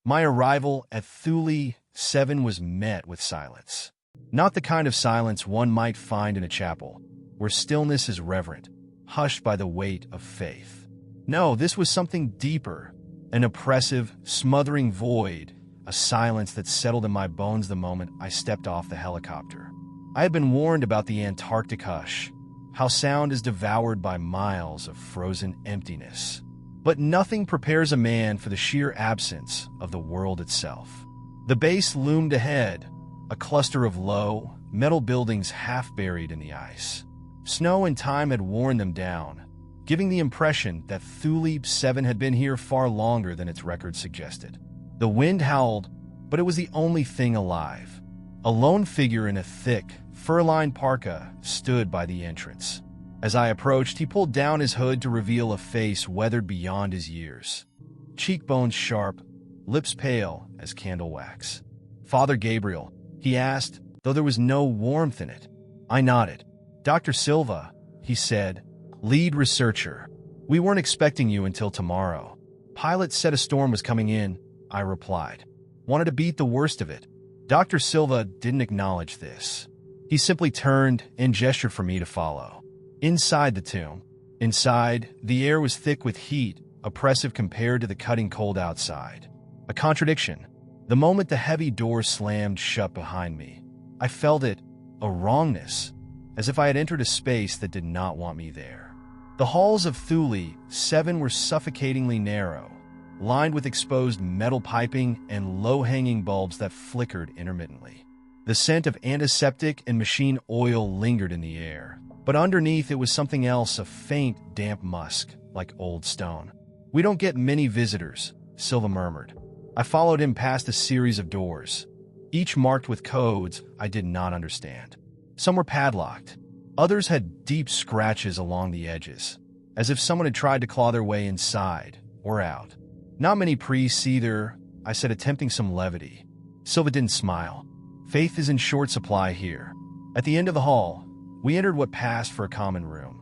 My arrival at Thuli 7 was met with silence. Not the kind of silence one might find in a chapel, where stillness is reverent, hushed by the weight of faith. No, this was something deeper, an oppressive, smothering void, a silence that settled in my bones the moment I stepped off the helicopter. I had been warned about the Antarctic hush, how sound is devoured by miles of frozen emptiness. But nothing prepares a man for the sheer absence of the world itself. The base loomed ahead, a cluster of low, metal buildings half buried in the ice. Snow and time had worn them down, giving the impression that Thuli 7 had been here far longer than its record suggested. The wind howled, but it was the only thing alive. A lone figure in a thick, fur-lined parka stood by the entrance. As I approached, he pulled down his hood to reveal a face weathered beyond his years. Cheekbones sharp, lips pale as candle wax. "Father Gabriel," he asked, though there was no warmth in it. I nodded. "Dr. Silva," he said, "lead researcher. We weren't expecting you until tomorrow." "Pilot said a storm was coming in," I replied. "Wanted to beat the worst of it." Dr. Silva didn't acknowledge this. He simply turned and gestured for me to follow. Inside the tomb. Inside, the air was thick with heat, oppressive compared to the cutting cold outside. A contradiction. The moment the heavy door slammed shut behind me, I felt it, a wrongness, as if I had entered a space that did not want me there. The halls of Thuli 7 were suffocatingly narrow, lined with exposed metal piping and low-hanging bulbs that flickered intermittently. The scent of antiseptic and machine oil lingered in the air, but underneath it was something else, a faint, damp musk, like old stone. "We don't get many visitors," Silva murmured. I followed him past a series of doors, each marked with codes I did not understand. Some were padlocked. Others had deep scratches along the edges, as if someone had tried to claw their way inside or out. "Not many priests either," I said, attempting some levity. Silva didn't smile. "Faith is in short supply here." At the end of the hall, we entered what passed for a common room,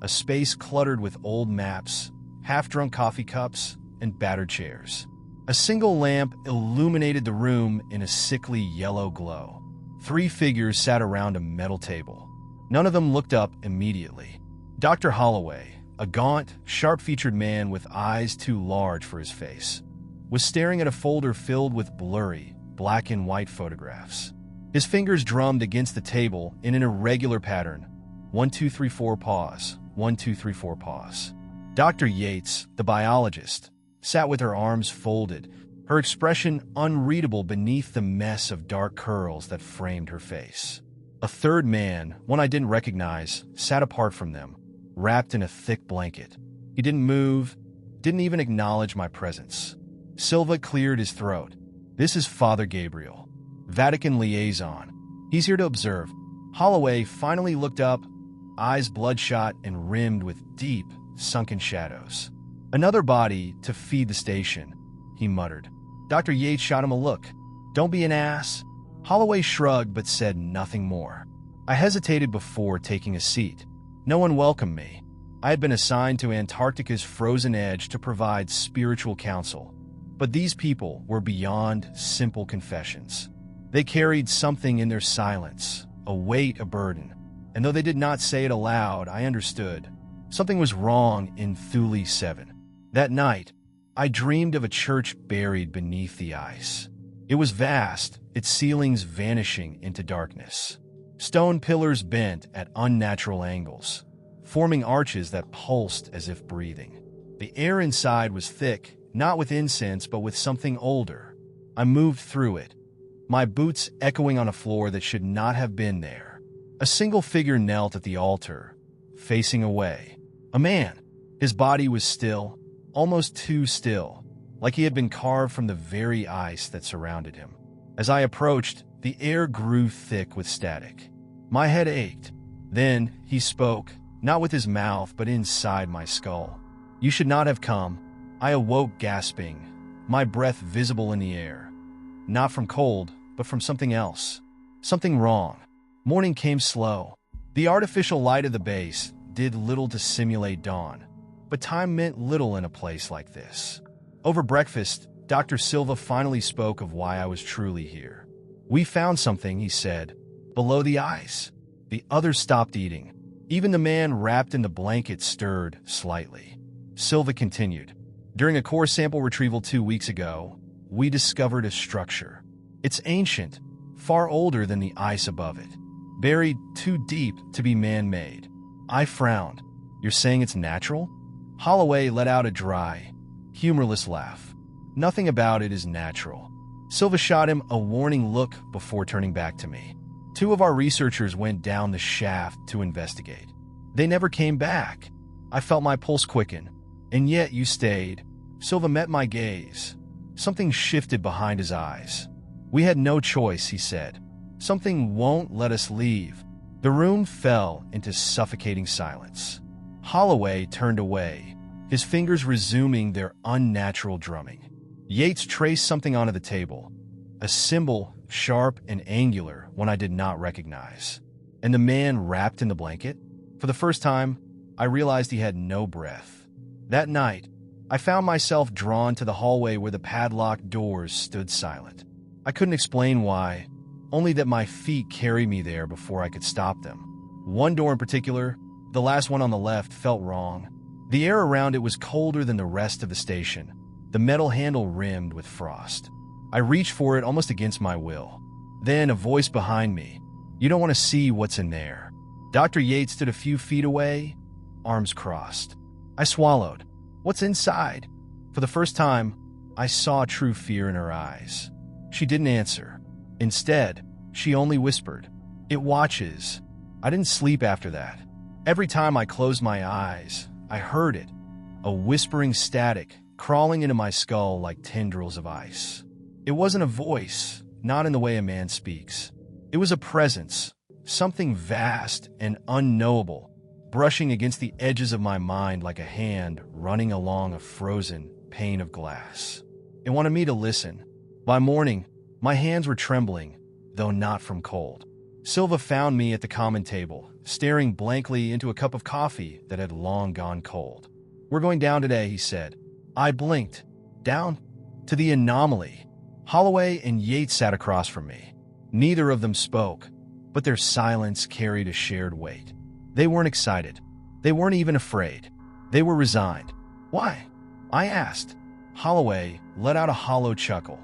a space cluttered with old maps, half-drunk coffee cups, and battered chairs. A single lamp illuminated the room in a sickly yellow glow. 3 figures sat around a metal table. None of them looked up immediately. Dr. Holloway, a gaunt, sharp-featured man with eyes too large for his face, was staring at a folder filled with blurry, black and white photographs. His fingers drummed against the table in an irregular pattern. 1, 2, 3, 4, pause. 1, 2, 3, 4, pause. Dr. Yates, the biologist, sat with her arms folded, her expression unreadable beneath the mess of dark curls that framed her face. A third man, one I didn't recognize, sat apart from them, wrapped in a thick blanket. He didn't move, didn't even acknowledge my presence. Silva cleared his throat. "This is Father Gabriel, Vatican liaison. He's here to observe." Holloway finally looked up, eyes bloodshot and rimmed with deep, sunken shadows. "Another body to feed the station," he muttered. Dr. Yates shot him a look. "Don't be an ass." Holloway shrugged but said nothing more. I hesitated before taking a seat. No one welcomed me. I had been assigned to Antarctica's frozen edge to provide spiritual counsel. But these people were beyond simple confessions. They carried something in their silence, a weight, a burden. And though they did not say it aloud, I understood. Something was wrong in Thuli 7. That night, I dreamed of a church buried beneath the ice. It was vast, its ceilings vanishing into darkness. Stone pillars bent at unnatural angles, forming arches that pulsed as if breathing. The air inside was thick, not with incense but with something older. I moved through it, my boots echoing on a floor that should not have been there. A single figure knelt at the altar, facing away. A man. His body was still, almost too still, like he had been carved from the very ice that surrounded him. As I approached, the air grew thick with static. My head ached. Then he spoke, not with his mouth but inside my skull. "You should not have come." I awoke gasping, my breath visible in the air. Not from cold, but from something else. Something wrong. Morning came slow. The artificial light of the base did little to simulate dawn, but time meant little in a place like this. Over breakfast, Dr. Silva finally spoke of why I was truly here. "We found something," he said, "below the ice." The others stopped eating. Even the man wrapped in the blanket stirred slightly. Silva continued, "During a core sample retrieval 2 weeks ago, we discovered a structure. It's ancient, far older than the ice above it, buried too deep to be man-made." I frowned. "You're saying it's natural?" Holloway let out a dry, humorless laugh. "Nothing about it is natural." Silva shot him a warning look before turning back to me. "2 of our researchers went down the shaft to investigate. They never came back." I felt my pulse quicken. "And yet you stayed." Silva met my gaze. Something shifted behind his eyes. "We had no choice," he said. "Something won't let us leave." The room fell into suffocating silence. Holloway turned away, his fingers resuming their unnatural drumming. Yates traced something onto the table, a symbol sharp and angular, one I did not recognize. And the man wrapped in the blanket? For the first time, I realized he had no breath. That night, I found myself drawn to the hallway where the padlocked doors stood silent. I couldn't explain why, only that my feet carried me there before I could stop them. One door in particular, the last one on the left, felt wrong. The air around it was colder than the rest of the station, the metal handle rimmed with frost. I reached for it almost against my will. Then a voice behind me. "You don't want to see what's in there." Dr. Yates stood a few feet away, arms crossed. I swallowed. "What's inside?" For the first time, I saw true fear in her eyes. She didn't answer. Instead, she only whispered, "It watches." I didn't sleep after that. Every time I closed my eyes, I heard it, a whispering static crawling into my skull like tendrils of ice. It wasn't a voice, not in the way a man speaks. It was a presence, something vast and unknowable, brushing against the edges of my mind like a hand running along a frozen pane of glass. It wanted me to listen. By morning, my hands were trembling, though not from cold. Silva found me at the common table, staring blankly into a cup of coffee that had long gone cold. "We're going down today," he said. I blinked. "Down?" "To the anomaly." Holloway and Yates sat across from me. Neither of them spoke, but their silence carried a shared weight. They weren't excited. They weren't even afraid. They were resigned. "Why?" I asked. Holloway let out a hollow chuckle.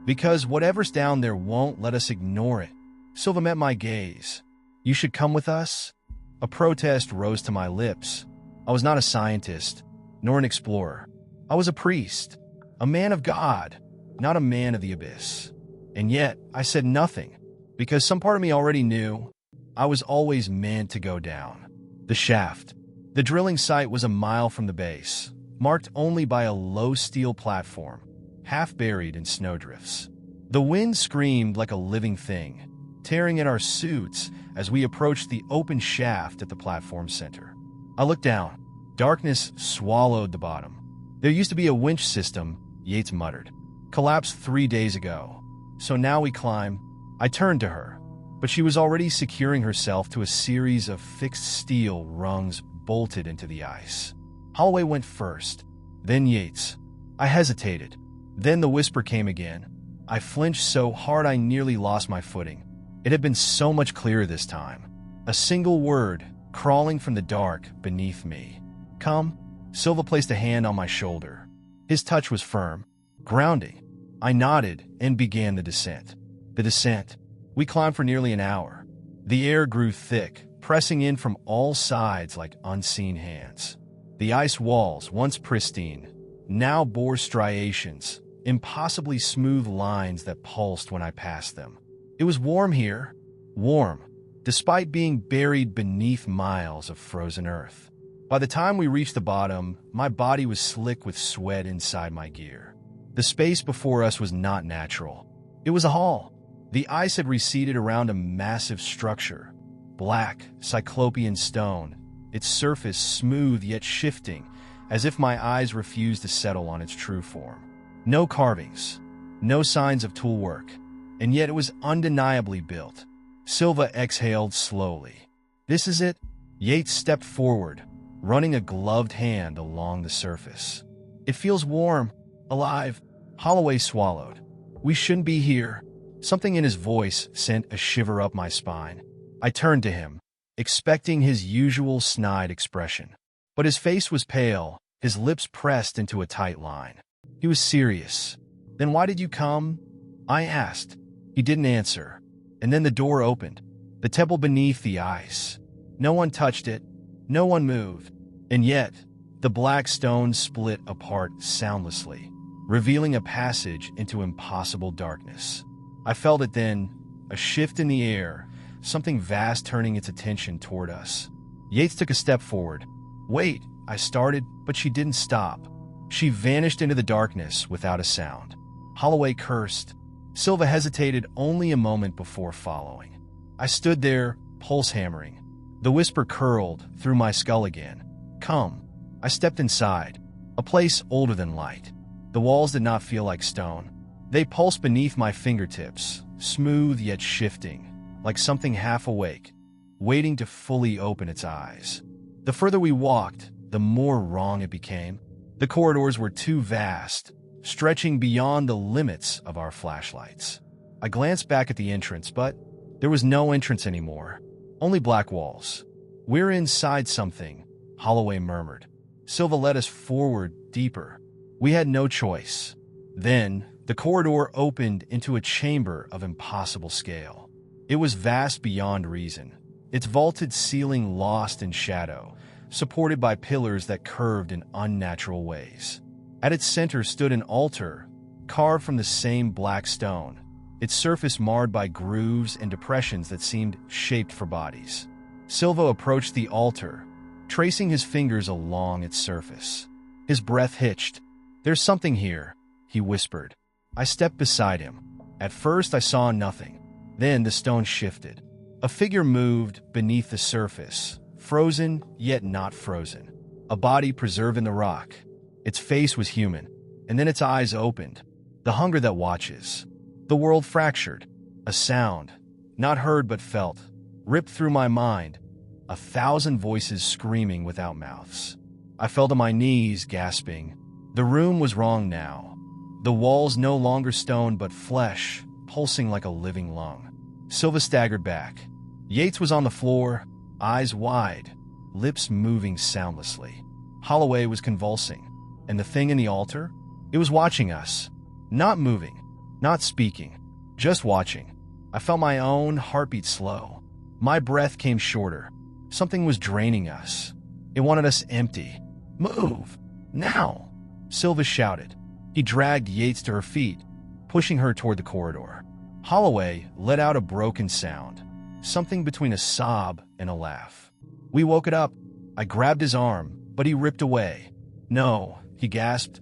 "Because whatever's down there won't let us ignore it." Silva met my gaze. "You should come with us?" A protest rose to my lips. I was not a scientist, nor an explorer. I was a priest, a man of God, not a man of the abyss. And yet, I said nothing, because some part of me already knew I was always meant to go down. The shaft. The drilling site was a mile from the base, marked only by a low steel platform, half buried in snowdrifts. The wind screamed like a living thing, tearing at our suits as we approached the open shaft at the platform center. I looked down. Darkness swallowed the bottom. "There used to be a winch system," Yates muttered. "Collapsed 3 days ago. So now we climb." I turned to her, but she was already securing herself to a series of fixed steel rungs bolted into the ice. Holloway went first, then Yates. I hesitated. Then the whisper came again. I flinched so hard I nearly lost my footing. It had been so much clearer this time. A single word, crawling from the dark beneath me. "Come." Silva placed a hand on my shoulder. His touch was firm, grounding. I nodded and began the descent. The descent. We climbed for nearly an hour. The air grew thick, pressing in from all sides like unseen hands. The ice walls, once pristine, now bore striations, impossibly smooth lines that pulsed when I passed them. It was warm here, warm, despite being buried beneath miles of frozen earth. By the time we reached the bottom, my body was slick with sweat inside my gear. The space before us was not natural. It was a hall. The ice had receded around a massive structure, black, cyclopean stone, its surface smooth yet shifting, as if my eyes refused to settle on its true form. No carvings, no signs of tool work, and yet it was undeniably built. Silva exhaled slowly. "This is it?" Yates stepped forward, running a gloved hand along the surface. "It feels warm, alive." Holloway swallowed. We shouldn't be here. Something in his voice sent a shiver up my spine. I turned to him, expecting his usual snide expression. But his face was pale, his lips pressed into a tight line. He was serious. Then why did you come? I asked. He didn't answer. And then the door opened. The temple beneath the ice. No one touched it. No one moved. And yet, the black stone split apart soundlessly, revealing a passage into impossible darkness. I felt it then, a shift in the air, something vast turning its attention toward us. Yates took a step forward. Wait, I started, but she didn't stop. She vanished into the darkness without a sound. Holloway cursed. Silva hesitated only a moment before following. I stood there, pulse hammering. The whisper curled through my skull again. Come. I stepped inside, a place older than light. The walls did not feel like stone. They pulsed beneath my fingertips, smooth yet shifting, like something half awake, waiting to fully open its eyes. The further we walked, the more wrong it became. The corridors were too vast, stretching beyond the limits of our flashlights. I glanced back at the entrance, but there was no entrance anymore. Only black walls. We're inside something, Holloway murmured. Silva led us forward, deeper. We had no choice. Then, the corridor opened into a chamber of impossible scale. It was vast beyond reason, its vaulted ceiling lost in shadow, supported by pillars that curved in unnatural ways. At its center stood an altar, carved from the same black stone, its surface marred by grooves and depressions that seemed shaped for bodies. Silva approached the altar, tracing his fingers along its surface. His breath hitched. There's something here, he whispered. I stepped beside him. At first I saw nothing. Then the stone shifted. A figure moved beneath the surface, frozen yet not frozen. A body preserved in the rock. Its face was human, and then its eyes opened. The hunger that watches. The world fractured. A sound, not heard but felt, ripped through my mind. 1,000 voices screaming without mouths. I fell to my knees, gasping. The room was wrong now. The walls no longer stone but flesh, pulsing like a living lung. Silva staggered back. Yates was on the floor, eyes wide, lips moving soundlessly. Holloway was convulsing. And the thing in the altar? It was watching us. Not moving, not speaking, just watching. I felt my own heartbeat slow. My breath came shorter. Something was draining us. It wanted us empty. Move! Now! Silva shouted. He dragged Yates to her feet, pushing her toward the corridor. Holloway let out a broken sound, something between a sob and a laugh. We woke it up. I grabbed his arm, but he ripped away. No, he gasped,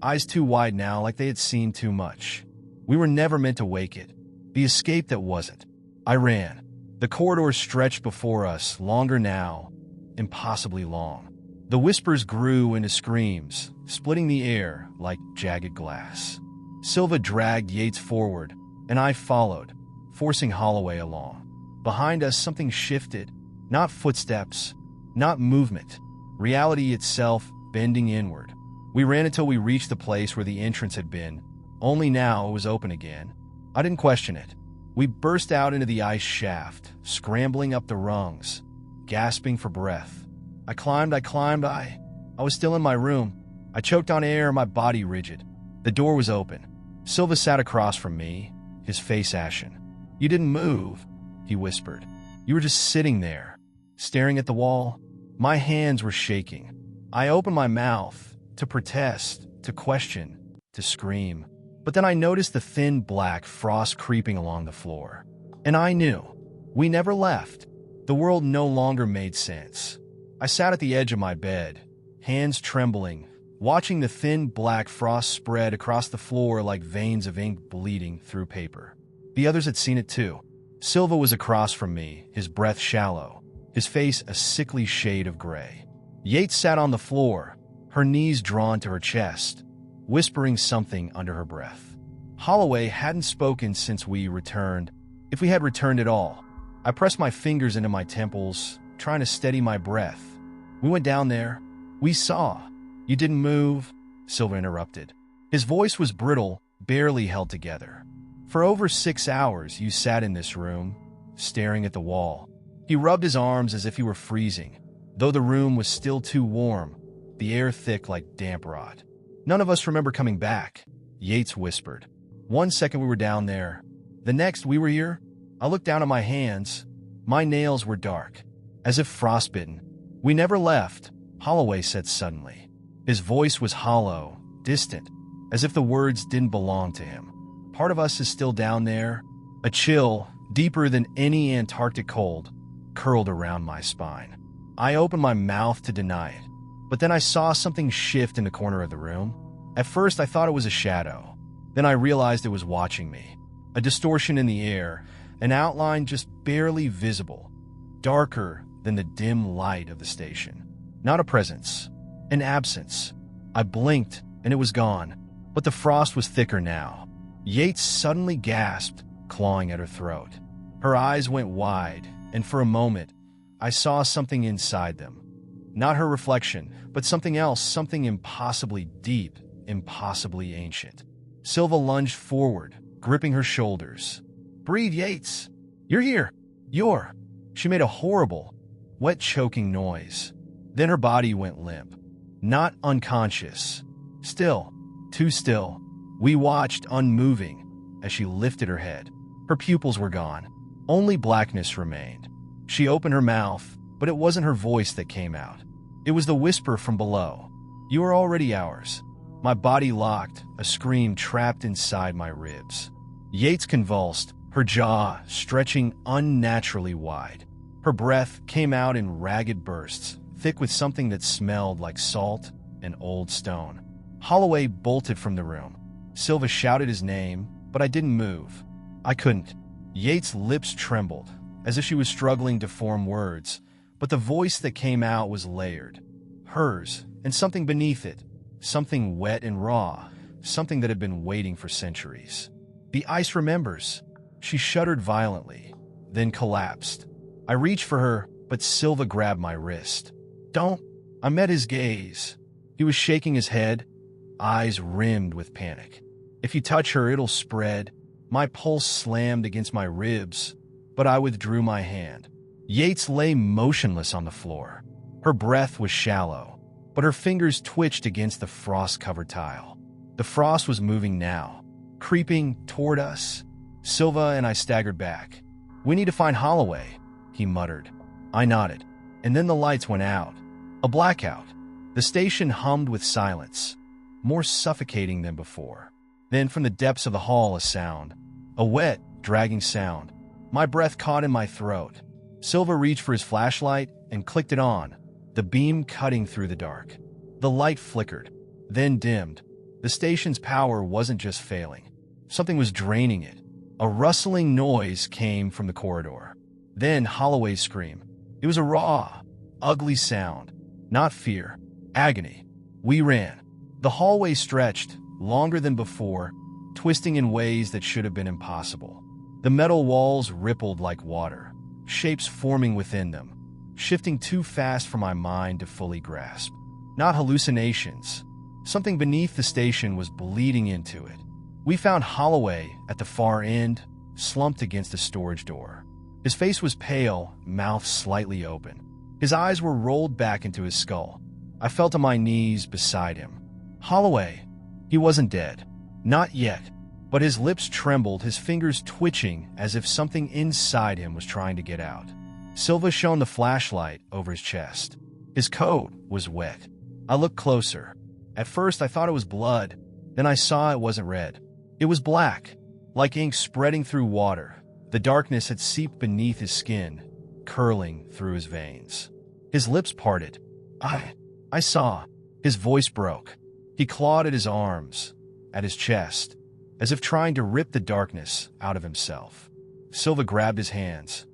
eyes too wide now like they had seen too much. We were never meant to wake it. The escape that wasn't. I ran. The corridor stretched before us, longer now, impossibly long. The whispers grew into screams, splitting the air like jagged glass. Silva dragged Yates forward, and I followed, forcing Holloway along. Behind us, something shifted. Not footsteps, not movement. Reality itself bending inward. We ran until we reached the place where the entrance had been. Only now it was open again. I didn't question it. We burst out into the ice shaft, scrambling up the rungs, gasping for breath. I climbed. I was still in my room. I choked on air, my body rigid. The door was open. Silva sat across from me, his face ashen. You didn't move, he whispered. You were just sitting there, staring at the wall. My hands were shaking. I opened my mouth to protest, to question, to scream. But then I noticed the thin black frost creeping along the floor. And I knew. We never left. The world no longer made sense. I sat at the edge of my bed, hands trembling, watching the thin black frost spread across the floor like veins of ink bleeding through paper. The others had seen it too. Silva was across from me, his breath shallow, his face a sickly shade of gray. Yates sat on the floor, her knees drawn to her chest, whispering something under her breath. Holloway hadn't spoken since we returned, if we had returned at all. I pressed my fingers into my temples, trying to steady my breath. We went down there. We saw. You didn't move, Silva interrupted. His voice was brittle, barely held together. "For over 6 hours you sat in this room, staring at the wall." He rubbed his arms as if he were freezing, though the room was still too warm, the air thick like damp rot. "None of us remember coming back," Yates whispered. "One second we were down there. The next we were here." I looked down at my hands. My nails were dark, as if frostbitten. "We never left," Holloway said suddenly. His voice was hollow, distant, as if the words didn't belong to him. "Part of us is still down there." A chill, deeper than any Antarctic cold, curled around my spine. I opened my mouth to deny it, but then I saw something shift in the corner of the room. At first I thought it was a shadow. Then I realized it was watching me. A distortion in the air, an outline just barely visible, darker than the dim light of the station. Not a presence, an absence. I blinked and it was gone, but the frost was thicker now. Yates suddenly gasped, clawing at her throat. Her eyes went wide, and for a moment, I saw something inside them. Not her reflection, but something else, something impossibly deep, impossibly ancient. Silva lunged forward, gripping her shoulders. "Breathe, Yates! You're here! You're—" She made a horrible, wet, choking noise. Then her body went limp. Not unconscious. Still. Too still. We watched, unmoving, as she lifted her head. Her pupils were gone. Only blackness remained. She opened her mouth, but it wasn't her voice that came out. It was the whisper from below. "You are already ours." My body locked, a scream trapped inside my ribs. Yates convulsed, her jaw stretching unnaturally wide. Her breath came out in ragged bursts, thick with something that smelled like salt and old stone. Holloway bolted from the room. Silva shouted his name, but I didn't move. I couldn't. Yates' lips trembled, as if she was struggling to form words, but the voice that came out was layered. Hers, and something beneath it. Something wet and raw, something that had been waiting for centuries. "The ice remembers." She shuddered violently, then collapsed. I reached for her, but Silva grabbed my wrist. "Don't." I met his gaze. He was shaking his head, eyes rimmed with panic. "If you touch her, it'll spread." My pulse slammed against my ribs, but I withdrew my hand. Yates lay motionless on the floor. Her breath was shallow, but her fingers twitched against the frost-covered tile. The frost was moving now, creeping toward us. Silva and I staggered back. "We need to find Holloway," he muttered. I nodded, and then the lights went out. A blackout. The station hummed with silence, more suffocating than before. Then from the depths of the hall a sound, a wet, dragging sound. My breath caught in my throat. Silva reached for his flashlight and clicked it on, the beam cutting through the dark. The light flickered, then dimmed. The station's power wasn't just failing. Something was draining it. A rustling noise came from the corridor. Then Holloway's scream. It was a raw, ugly sound. Not fear, agony. We ran. The hallway stretched, longer than before, twisting in ways that should have been impossible. The metal walls rippled like water, shapes forming within them, shifting too fast for my mind to fully grasp. Not hallucinations. Something beneath the station was bleeding into it. We found Holloway at the far end, slumped against a storage door. His face was pale, mouth slightly open. His eyes were rolled back into his skull. I fell to my knees beside him. Holloway. He wasn't dead. Not yet. But his lips trembled, his fingers twitching as if something inside him was trying to get out. Silva shone the flashlight over his chest. His coat was wet. I looked closer. At first I thought it was blood. Then I saw it wasn't red. It was black, like ink spreading through water. The darkness had seeped beneath his skin, curling through his veins. His lips parted. I saw. His voice broke. He clawed at his arms, at his chest, as if trying to rip the darkness out of himself. Silva grabbed his hands.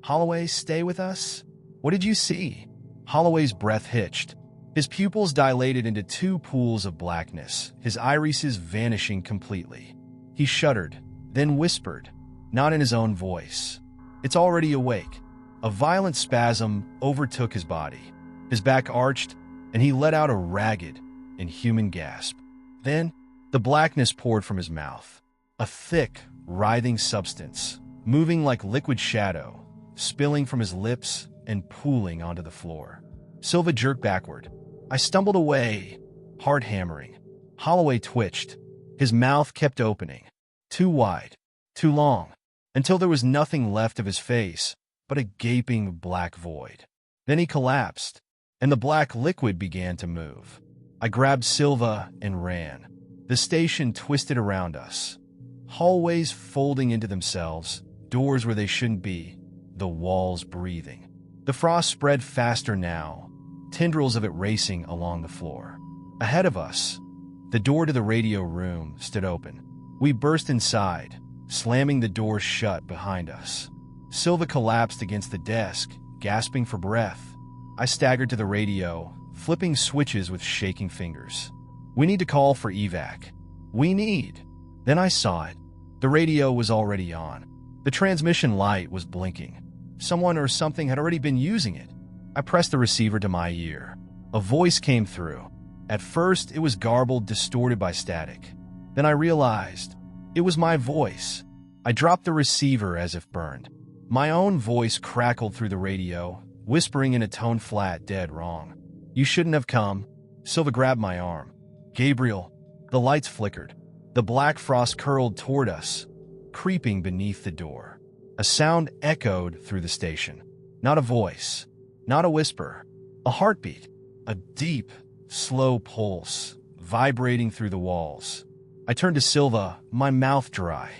"Holloway, stay with us?" "What did you see?" Holloway's breath hitched. His pupils dilated into two pools of blackness, his irises vanishing completely. He shuddered, then whispered, not in his own voice. "It's already awake." A violent spasm overtook his body. His back arched, and he let out a ragged, inhuman gasp. Then, The blackness poured from his mouth, a thick, writhing substance, moving like liquid shadow, spilling from his lips and pooling onto the floor. Silva jerked backward. I stumbled away, heart hammering. Holloway twitched. His mouth kept opening, too wide, too long, until there was nothing left of his face but a gaping black void. Then he collapsed, and the black liquid began to move. I grabbed Silva and ran. The station twisted around us. Hallways folding into themselves, doors where they shouldn't be, the walls breathing. The frost spread faster now, tendrils of it racing along the floor. Ahead of us, the door to the radio room stood open. We burst inside, slamming the door shut behind us. Silva collapsed against the desk, gasping for breath. I staggered to the radio, flipping switches with shaking fingers. We need to call for evac. We need. Then I saw it. The radio was already on. The transmission light was blinking. Someone or something had already been using it. I pressed the receiver to my ear. A voice came through. At first, it was garbled, distorted by static. Then I realized it was my voice. I dropped the receiver as if burned. My own voice crackled through the radio, whispering in a tone flat, dead wrong. You shouldn't have come. Silva grabbed my arm. Gabriel. The lights flickered. The black frost curled toward us, creeping beneath the door. A sound echoed through the station. Not a voice, not a whisper, a heartbeat, a deep, slow pulse, vibrating through the walls. I turned to Silva, my mouth dry.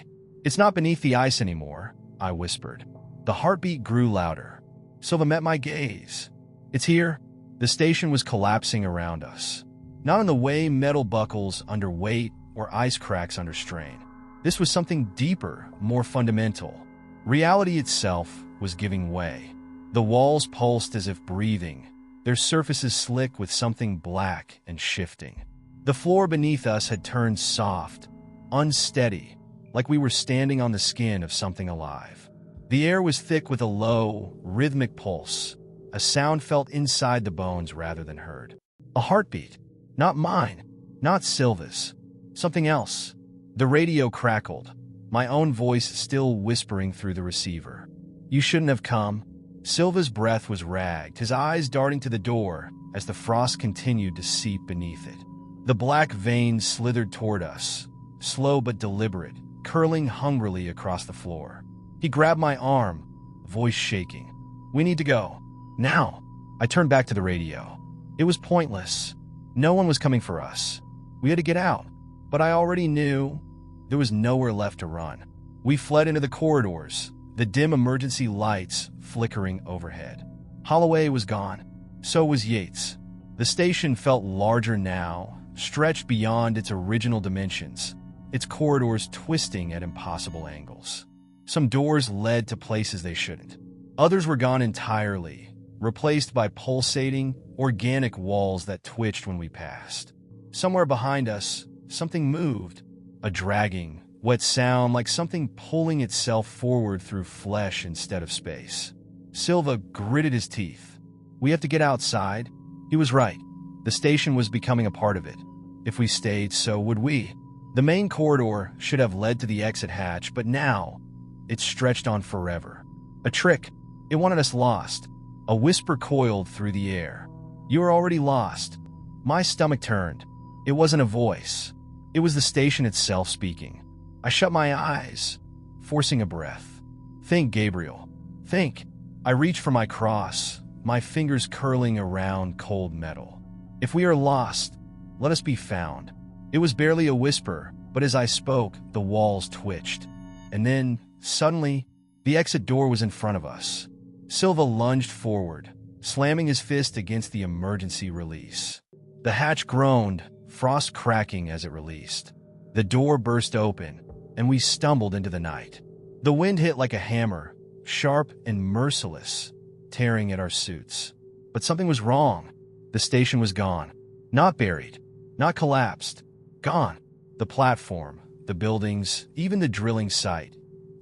It's not beneath the ice anymore, I whispered. The heartbeat grew louder. Silva met my gaze. It's here. The station was collapsing around us. Not in the way metal buckles under weight or ice cracks under strain. This was something deeper, more fundamental. Reality itself was giving way. The walls pulsed as if breathing, their surfaces slick with something black and shifting. The floor beneath us had turned soft, unsteady, like we were standing on the skin of something alive. The air was thick with a low, rhythmic pulse, a sound felt inside the bones rather than heard. A heartbeat. Not mine, not Silva's. Something else. The radio crackled, my own voice still whispering through the receiver. You shouldn't have come. Silva's breath was ragged, his eyes darting to the door as the frost continued to seep beneath it. The black veins slithered toward us, slow but deliberate, curling hungrily across the floor. He grabbed my arm, voice shaking. We need to go. Now. I turned back to the radio. It was pointless. No one was coming for us. We had to get out. But I already knew there was nowhere left to run. We fled into the corridors, the dim emergency lights flickering overhead. Holloway was gone. So was Yates. The station felt larger now, stretched beyond its original dimensions, its corridors twisting at impossible angles. Some doors led to places they shouldn't. Others were gone entirely, replaced by pulsating, organic walls that twitched when we passed. Somewhere behind us, something moved, a dragging, wet sound like something pulling itself forward through flesh instead of space. Silva gritted his teeth. We have to get outside. He was right. The station was becoming a part of it. If we stayed, so would we. The main corridor should have led to the exit hatch, but now it stretched on forever. A trick. It wanted us lost. A whisper coiled through the air. You are already lost. My stomach turned. It wasn't a voice. It was the station itself speaking. I shut my eyes, forcing a breath. Think, Gabriel. Think. I reached for my cross, my fingers curling around cold metal. If we are lost, let us be found. It was barely a whisper, but as I spoke, the walls twitched. And then, suddenly, the exit door was in front of us. Silva lunged forward, slamming his fist against the emergency release. The hatch groaned, frost cracking as it released. The door burst open, and we stumbled into the night. The wind hit like a hammer, sharp and merciless, tearing at our suits. But something was wrong. The station was gone. Not buried, not collapsed. Gone. The platform, the buildings, even the drilling site.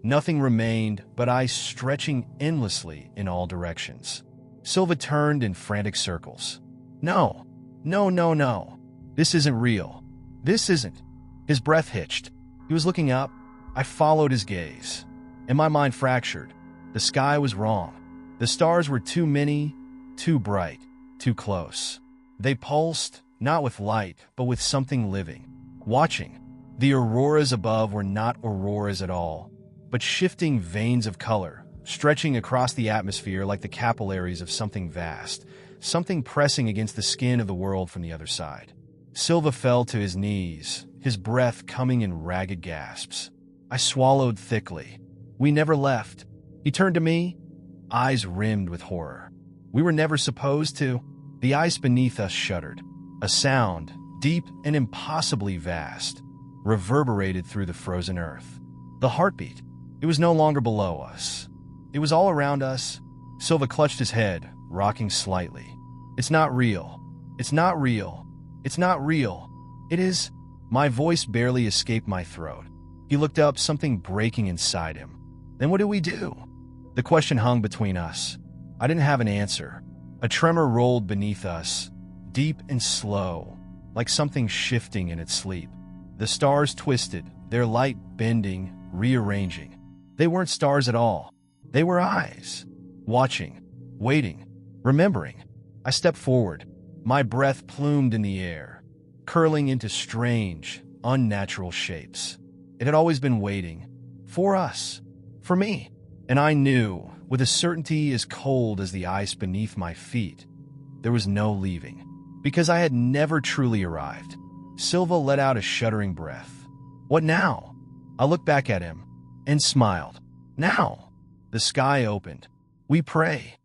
Nothing remained but ice stretching endlessly in all directions. Silva turned in frantic circles. No. No, no, no. This isn't real. This isn't. His breath hitched. He was looking up. I followed his gaze, and my mind fractured. The sky was wrong. The stars were too many, too bright, too close. They pulsed, not with light, but with something living, watching. The auroras above were not auroras at all, but shifting veins of color, stretching across the atmosphere like the capillaries of something vast, something pressing against the skin of the world from the other side. Silva fell to his knees, his breath coming in ragged gasps. I swallowed thickly. We never left. He turned to me, eyes rimmed with horror. We were never supposed to. The ice beneath us shuddered. A sound, deep and impossibly vast, reverberated through the frozen earth. The heartbeat. It was no longer below us. It was all around us. Silva clutched his head, rocking slightly. It's not real. It's not real. It's not real. It is. My voice barely escaped my throat. He looked up, something breaking inside him. Then what do we do? The question hung between us. I didn't have an answer. A tremor rolled beneath us, deep and slow, like something shifting in its sleep. The stars twisted, their light bending, rearranging. They weren't stars at all. They were eyes. Watching, waiting, remembering. I stepped forward, my breath plumed in the air, curling into strange, unnatural shapes. It had always been waiting. For us. For me. And I knew, with a certainty as cold as the ice beneath my feet, there was no leaving. Because I had never truly arrived. Silva let out a shuddering breath. What now? I looked back at him and smiled. Now. The sky opened. We pray.